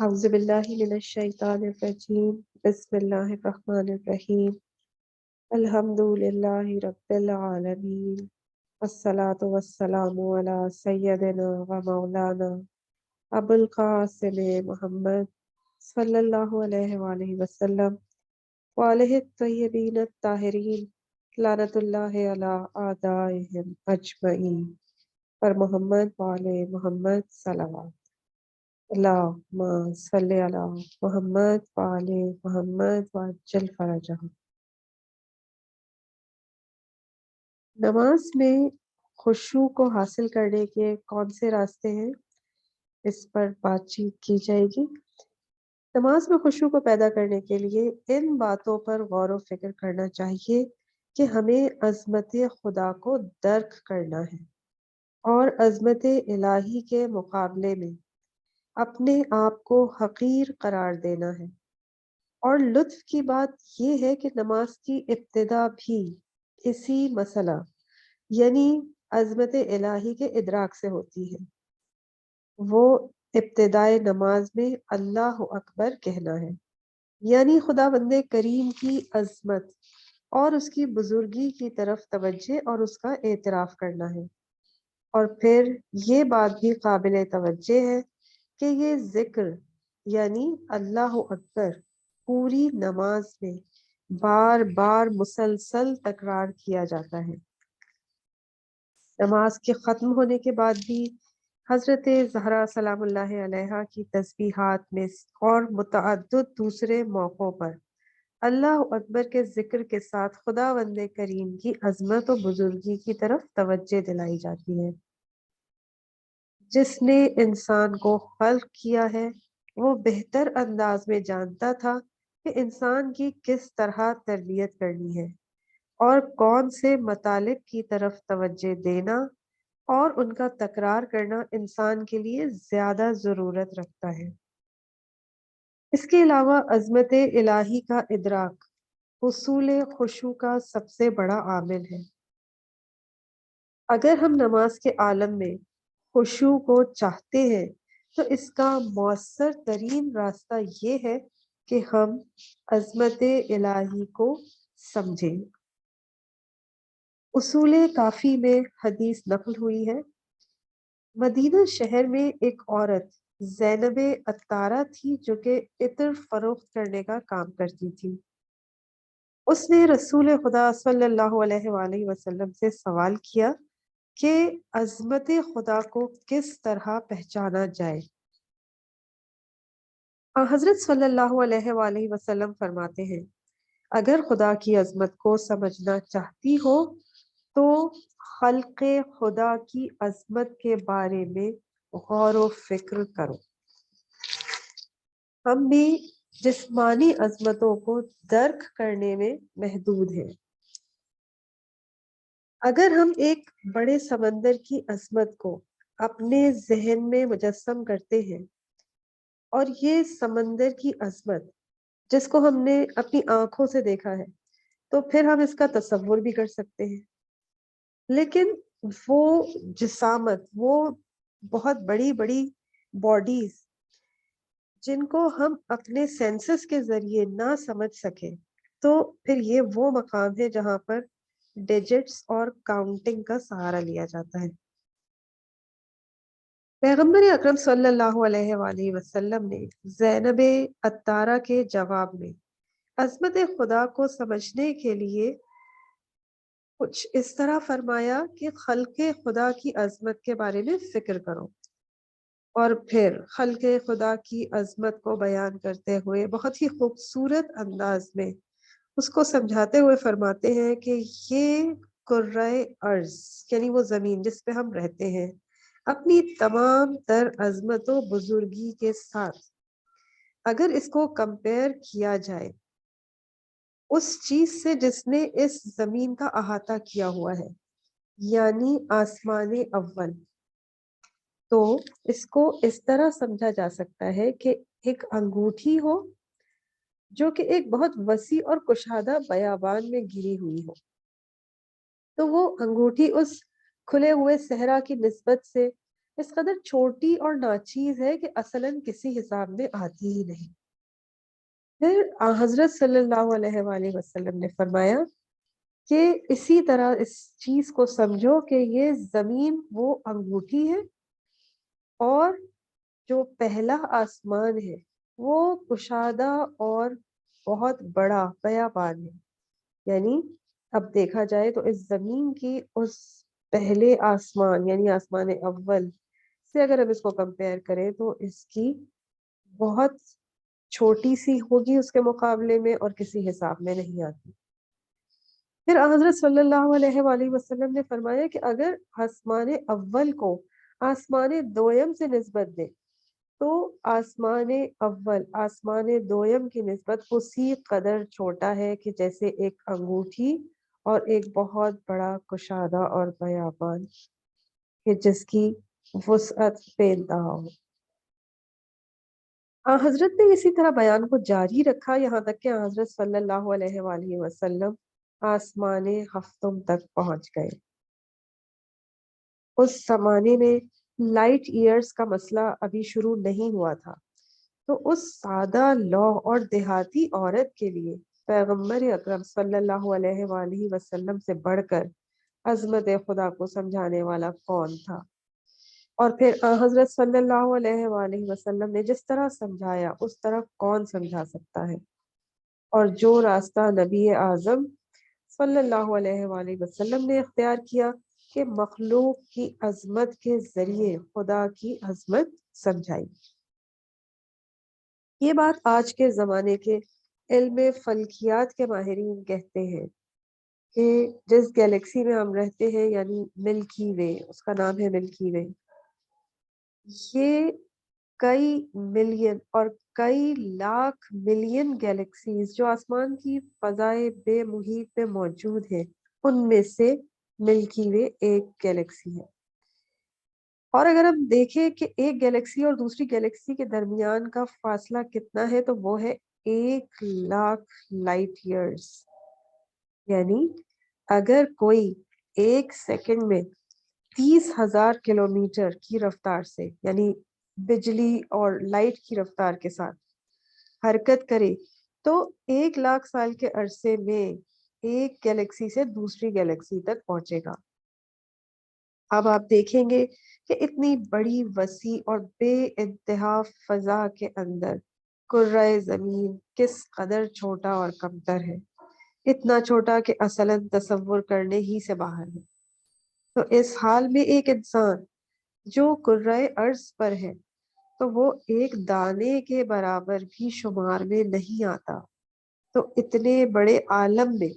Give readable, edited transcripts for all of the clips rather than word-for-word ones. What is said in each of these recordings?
اعوذ باللہ من الشیطان الرجیم بسم اللہ الرحمن الرحیم الحمد للہ رب العالمین والصلاة والسلام علی سیدنا و مولانا ابو القاسم محمد صلی اللہ علیہ وآلہ وسلم وآلہ الطیبین الطاہرین لعنت اللہ علی اعدائہم اجمعین پر محمد وآل محمد صلوات اللہم صلی علی محمد وآل محمد وعجل فرجہم۔ نماز میں خشوع کو حاصل کرنے کے کون سے راستے ہیں، اس پر بات چیت کی جائے گی۔ نماز میں خشوع کو پیدا کرنے کے لیے ان باتوں پر غور و فکر کرنا چاہیے کہ ہمیں عظمت خدا کو درک کرنا ہے اور عظمت الہی کے مقابلے میں اپنے آپ کو حقیر قرار دینا ہے۔ اور لطف کی بات یہ ہے کہ نماز کی ابتدا بھی اسی مسئلہ یعنی عظمت الہی کے ادراک سے ہوتی ہے۔ وہ ابتدائے نماز میں اللہ اکبر کہنا ہے، یعنی خدا بند کریم کی عظمت اور اس کی بزرگی کی طرف توجہ اور اس کا اعتراف کرنا ہے۔ اور پھر یہ بات بھی قابل توجہ ہے کہ یہ ذکر یعنی اللہ اکبر پوری نماز میں بار بار مسلسل تکرار کیا جاتا ہے۔ نماز کے ختم ہونے کے بعد بھی حضرت زہرا سلام اللہ علیہا کی تسبیحات میں اور متعدد دوسرے موقعوں پر اللہ اکبر کے ذکر کے ساتھ خدا بند کریم کی عظمت و بزرگی کی طرف توجہ دلائی جاتی ہے۔ جس نے انسان کو خلق کیا ہے وہ بہتر انداز میں جانتا تھا کہ انسان کی کس طرح تربیت کرنی ہے اور کون سے مطالب کی طرف توجہ دینا اور ان کا تکرار کرنا انسان کے لیے زیادہ ضرورت رکھتا ہے۔ اس کے علاوہ عظمت الہی کا ادراک حصول خشوع کا سب سے بڑا عامل ہے۔ اگر ہم نماز کے عالم میں خشوع کو چاہتے ہیں تو اس کا مؤثر ترین راستہ یہ ہے کہ ہم عظمت الہی کو سمجھیں۔ اصول کافی میں حدیث نقل ہوئی ہے، مدینہ شہر میں ایک عورت زینب عطارہ تھی جو کہ عطر فروخت کرنے کا کام کرتی تھی۔ اس نے رسول خدا صلی اللہ علیہ وآلہ وسلم سے سوال کیا کہ عظمت خدا کو کس طرح پہچانا جائے۔ حضرت صلی اللہ علیہ وآلہ وسلم فرماتے ہیں، اگر خدا کی عظمت کو سمجھنا چاہتی ہو تو خلق خدا کی عظمت کے بارے میں غور و فکر کرو۔ ہم بھی جسمانی عظمتوں کو درک کرنے میں محدود ہیں۔ اگر ہم ایک بڑے سمندر کی عظمت کو اپنے ذہن میں مجسم کرتے ہیں اور یہ سمندر کی عظمت جس کو ہم نے اپنی آنکھوں سے دیکھا ہے تو پھر ہم اس کا تصور بھی کر سکتے ہیں، لیکن وہ جسامت، وہ بہت بڑی بڑی باڈیز جن کو ہم اپنے سینسز کے ذریعے نہ سمجھ سکیں، تو پھر یہ وہ مقام ہے جہاں پر ڈیجٹس اور کاؤنٹنگ کا سہارا لیا جاتا ہے۔ پیغمبر اکرم صلی اللہ علیہ وآلہ وسلم نے زینب عطارہ کے جواب میں عظمت خدا کو سمجھنے کے لیے کچھ اس طرح فرمایا کہ خلق خدا کی عظمت کے بارے میں فکر کرو، اور پھر خلق خدا کی عظمت کو بیان کرتے ہوئے بہت ہی خوبصورت انداز میں اس کو سمجھاتے ہوئے فرماتے ہیں کہ یہ کرۂ ارض یعنی وہ زمین جس پہ ہم رہتے ہیں اپنی تمام تر عظمت و بزرگی کے ساتھ اگر اس کو کمپیئر کیا جائے اس چیز سے جس نے اس زمین کا احاطہ کیا ہوا ہے یعنی آسمان اول، تو اس کو اس طرح سمجھا جا سکتا ہے کہ ایک انگوٹھی ہو جو کہ ایک بہت وسیع اور کشادہ بیابان میں گری ہوئی ہو، تو وہ انگوٹھی اس کھلے ہوئے صحرا کی نسبت سے اس قدر چھوٹی اور ناچیز ہے کہ اصلاً کسی حساب میں آتی ہی نہیں۔ پھر حضرت صلی اللہ علیہ وآلہ وسلم نے فرمایا کہ اسی طرح اس چیز کو سمجھو کہ یہ زمین وہ انگوٹھی ہے، اور جو پہلا آسمان ہے وہ کشادہ اور بہت بڑا بیابان ہے۔ یعنی اب دیکھا جائے تو اس زمین کی اس پہلے آسمان یعنی آسمان اول سے اگر ہم اس کو کمپیئر کریں تو اس کی بہت چھوٹی سی ہوگی اس کے مقابلے میں، اور کسی حساب میں نہیں آتی۔ پھر حضرت صلی اللہ علیہ وآلہ وسلم نے فرمایا کہ اگر آسمان اول کو آسمان دویم سے نسبت دے تو آسمان اول آسمان دویم کی نسبت اسی قدر چھوٹا ہے کہ جیسے ایک انگوٹھی اور ایک بہت بڑا کشادہ اور بیابان کہ جس کی وسعت بے انتہا ہو۔ حضرت نے اسی طرح بیان کو جاری رکھا یہاں تک کہ حضرت صلی اللہ علیہ وآلہ وسلم آسمان ہفتم تک پہنچ گئے۔ اس زمانے میں لائٹ ایئرز کا مسئلہ ابھی شروع نہیں ہوا تھا، تو اس سادہ لوح اور دیہاتی عورت کے لیے پیغمبر اکرم صلی اللہ علیہ وآلہ وسلم سے بڑھ کر عظمت خدا کو سمجھانے والا کون تھا؟ اور پھر حضرت صلی اللہ علیہ وآلہ وسلم نے جس طرح سمجھایا اس طرح کون سمجھا سکتا ہے؟ اور جو راستہ نبی اعظم صلی اللہ علیہ وآلہ وسلم نے اختیار کیا کہ مخلوق کی عظمت کے ذریعے خدا کی عظمت سمجھائی۔ یہ بات آج کے زمانے کے علم فلکیات کے ماہرین کہتے ہیں کہ جس گیلیکسی میں ہم رہتے ہیں یعنی ملکی وے، اس کا نام ہے ملکی وے، یہ کئی ملین اور کئی لاکھ ملین گیلیکسیز جو آسمان کی فضائے بے محیط میں موجود ہیں ان میں سے ملکی وے ایک گیلیکسی ہے۔ اور اگر ہم دیکھیں کہ ایک گیلیکسی اور دوسری گیلیکسی کے درمیان کا فاصلہ کتنا ہے تو وہ ہے 1,00,000 لائٹ ایئرز۔ یعنی اگر کوئی ایک سیکنڈ میں 30,000 کلومیٹر کی رفتار سے یعنی بجلی اور لائٹ کی رفتار کے ساتھ حرکت کرے تو 1,00,000 سال کے عرصے میں ایک گیلیکسی سے دوسری گیلیکسی تک پہنچے گا۔ اب آپ دیکھیں گے کہ اتنی بڑی وسیع اور بے انتہا فضا کے اندر کرۂ زمین کس قدر چھوٹا اور کمتر ہے، اتنا چھوٹا کہ اصلاً تصور کرنے ہی سے باہر ہے۔ تو اس حال میں ایک انسان جو کرۂ ارض پر ہے تو وہ ایک دانے کے برابر بھی شمار میں نہیں آتا، تو اتنے بڑے عالم میں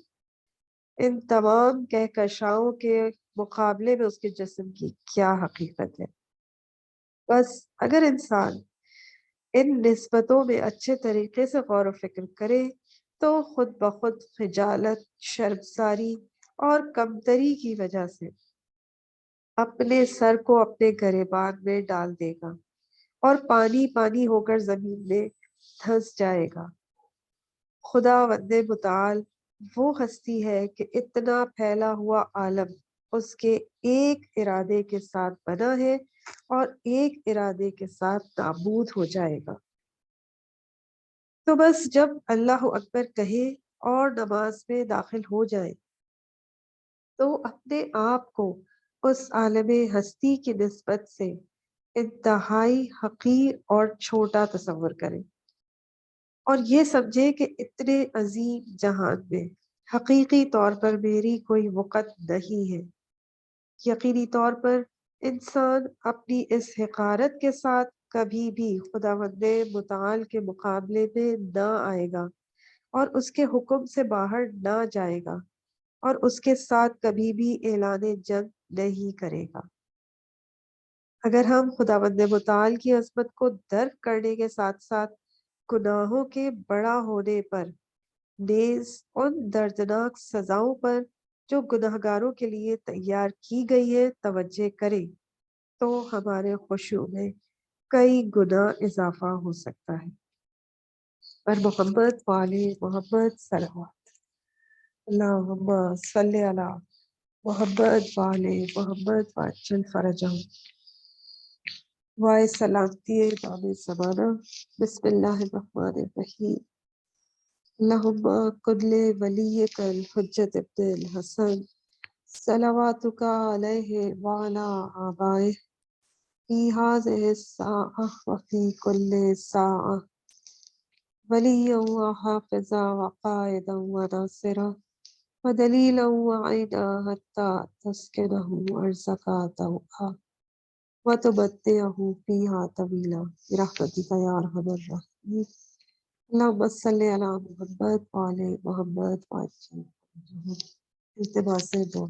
ان تمام کہکشاؤں کے مقابلے میں اس کے جسم کی کیا حقیقت ہے؟ بس اگر انسان ان نسبتوں میں اچھے طریقے سے غور و فکر کرے تو خود بخود خجالت، شرمساری اور کمتری کی وجہ سے اپنے سر کو اپنے گریبان میں ڈال دے گا اور پانی پانی ہو کر زمین میں دھنس جائے گا۔ خداوند متعال وہ ہستی ہے کہ اتنا پھیلا ہوا عالم اس کے ایک ارادے کے ساتھ بنا ہے اور ایک ارادے کے ساتھ نابود ہو جائے گا۔ تو بس جب اللہ اکبر کہے اور نماز میں داخل ہو جائے تو اپنے آپ کو اس عالم ہستی کی نسبت سے انتہائی حقیر اور چھوٹا تصور کرے، اور یہ سمجھے کہ اتنے عظیم جہان میں حقیقی طور پر میری کوئی وقت نہیں ہے۔ یقینی طور پر انسان اپنی اس حقارت کے ساتھ کبھی بھی خداوند متعال کے مقابلے میں نہ آئے گا اور اس کے حکم سے باہر نہ جائے گا اور اس کے ساتھ کبھی بھی اعلان جنگ نہیں کرے گا۔ اگر ہم خداوند متعال کی عظمت کو درک کرنے کے ساتھ ساتھ گناہوں کے بڑا ہونے پر نیز ان دردناک سزاؤں پر جو گناہگاروں کے لیے تیار کی گئی ہے توجہ کریں تو ہمارے خشوع میں کئی گنا اضافہ ہو سکتا ہے۔ پر محمد والے محمد صلوات اللہم صلی علی محمد والے محمد وعجل فرجہم۔ وائے سلامتی امام زمانہ۔ بسم اللہ الرحمن الرحیم۔ اللہم کن ولیک الحجت ابن الحسن صلواتک علیہ وعلی آبائہ فی ہذہ الساعہ وفی کل ساعہ ولیا وحافظا وقائدا وناصرا ودلیلا وعینا حتی تسکنہ ارضک طوعا وتمتعہ فیہا طویلا برحمتک یا ارحم الراحمین۔ اللہم صلی علی محمد وعلی محمد وعجل۔ التباس دو